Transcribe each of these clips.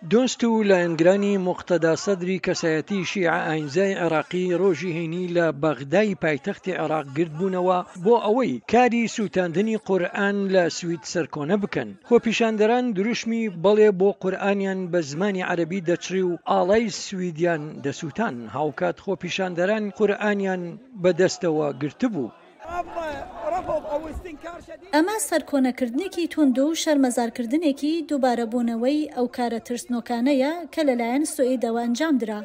دۆست و لایەنگرانی موقتەدا سەدری کەسایەتی شیعە ئاینزای عێراقی ڕۆژی هەینی لە بەغدای پایتەختی عێراق گرتبوونەوە بۆ ئەوەی کاری سووتاندنی قورئان لە سوید سەرکۆنە بکەن. خۆپیشاندەران دروشمی بەڵێ بۆ قورئانیان بە زمانی عەرەبی دەچڕی و ئاڵای سویدیان دەسووتان، هاوکات خۆپیشاندەران قورئانیان بەدەستەوە گرتبوو. ئەمە سەرکۆنەکردنێکی تونند و شەرمەزارکردنێکی دووبارەبوونەوەی ئەو کارە ترسنۆکانەیە کە لەلایەن سوئیدەوە ئەنجامدرا،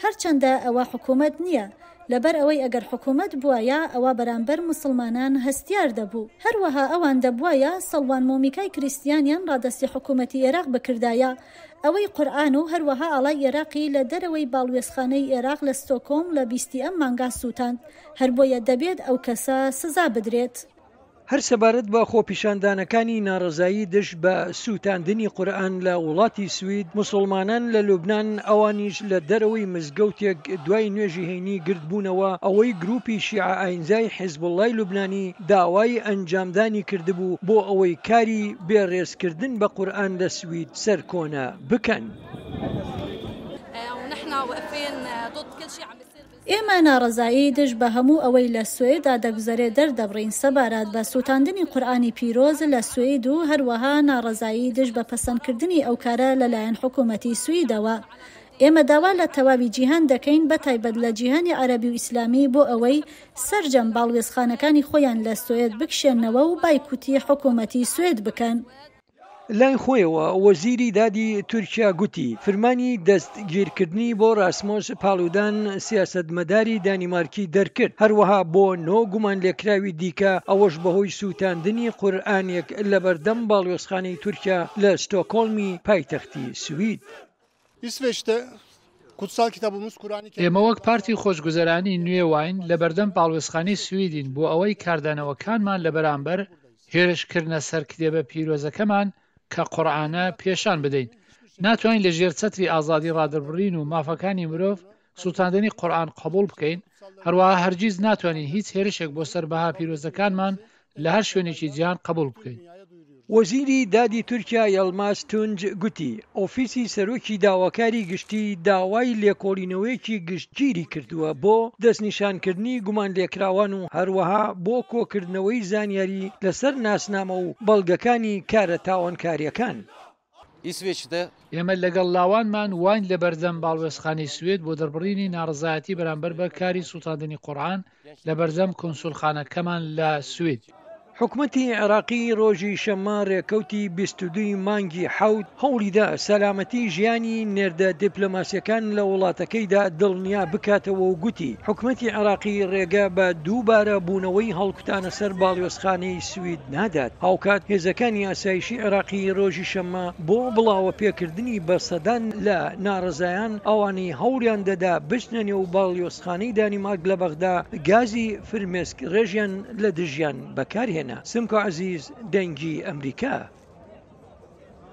هەرچەندە ئەوە حکوومەت نییە، لەبەر ئەوەی ئەگەر حکوومەت بووایە ئەوە بەرامبەر موسڵمانان هەستیار دەبوو، هەروەها ئەوان دەبوایە سەڵوان مۆمیکای کریستیانیان ڕادەستی حکوومەتی عێراق بکردایە، ئەوەی قورئان و هەروەها ئاڵای عێراقی لە دەرەوەی باڵوێزخانەی عێراق لە ستۆکۆم لە 20 ئەم مانگا سووتاند، هەر بۆیە دەبێت ئەو کەسە سزا بدرێت. هەر سەبارەت بە خۆپیشاندانەکانی ناڕەزایی دژ بە سووتاندنی قورئان لە وڵاتی سوید، موسڵمانان لە لوبنان ئەوانیش لە دەرەوەی مزگەوتێک دوای نوێژی هەینی گرتبوونەوە ئەوەی گروپی شیعە ئاینزای حیزبوڵڵای لوبنانی داوای ئەنجامدانی کردبوو بۆ ئەوەی کاری بێڕێزکردن بە قورئان لە سوید سەرکۆنە بکەن. ئێمە ناڕەزایی دژ بە هەموو ئەوەی لە سوێدا دەگوزارێت دەردەبڕین سەبارەت بە سووتاندنی قورئانی پیرۆز لە سوید و هەروەها ناڕەزایی دژ بە پەسەندکردنی ئەو کارە لەلایەن حکوومەتی سویدەوە. ئێمە داوا لە تەواوی جیهان دەکەین بەتایبەت لە جیهانی عەرەبی و ئیسلامی بۆ ئەوەی سەرجەم باڵوێزخانەکانی خۆیان لە سوێد بکشێنەوە و بایکوتی حکوومەتی سوێد بکەن. لای خۆیەوە وەزیری دادی تورکیا گوتی فرمانی دەستگیرکردنی بۆ راسمۆس پاڵودان سیاسەتمەداری دانیمارکی دەرکرد، هەروەها بۆ 9 گومان لێکراوی دیکە، ئەوەش بەهۆی سووتاندنی قورئانێک لە بەردەم باڵوێزخانەی تورکیا لە ستۆکۆڵمی پایتەختی سوید. ئێمە وەک پارتی خۆشگوزەرانی نوێ واین لە بەردەم باڵوێزخانەی سویدین بۆ ئەوەی کاردانەوەکانمان لە بەرامبەر هێرشکردنە سەر کتێبە پیرۆزەکەمان کە قورئانە پێشان بدەین. ناتوانین لە ژێر چەتری ئازادی ڕادەبڕین و مافەکانی مرۆڤ سووتاندنی قورئان قبوڵ بکەین، هەروەها هەرگیز ناتوانین هیچ هێرشێک بۆ سەربەها پیرۆزەکانمان لە هەر شوێنێکی جیهان قبوڵ بکەین. وەزیری دادی تورکیا یەلماس تونج گوتی ئۆفیسی سەرۆکی داواکاری گشتی داوای لێکۆڵینەوەیەکی گشتگیری کردووە بۆ دەستنیشانکردنی گومان لێکراوان و هەروەها بۆ کۆکردنەوەی زانیاری لەسەر ناسنامە و بەڵگەکانی کارە تاوانکاریەکان. ئێمە لەگەڵ لاوانمان واین لە بەردەم باڵوێزخانەی سوێد بۆ دەربڕینی ناڕەزایەتی بەرامبەر بە کاری سووتاندنی قورئان لە بەردەم کۆنسولخانەکەمان لە سوید. حکوومەتی عێراقی ڕۆژی شەممە ڕێکەوتی 22 مانگی حەوت هەوڵیدا سەلامەتی ژیانی نێردە دیپلۆماسیەکان لە وڵاتەکەیدا دڵنیا بکاتەوە و گوتی حکوومەتی عێراقی ڕێگە بە دووبارە بوونەوەی هەڵکوتانە سەر باڵوێزخانەی سوید نادات. هاوکات هێزەکانی ئاسایشی عێراقی ڕۆژی شەممە بۆ بڵاوە پێکردنی بەسەدان لە ناڕەزایان ئەوانەی هەوڵیان دەدا بچنە نێو باڵوێزخانەی دانیمارک لە بەغدا گازی فرمێسک ڕێژیان لە دژیان بەکارهێنا. سمکۆ عەزیز، دەنگی ئەمریکا.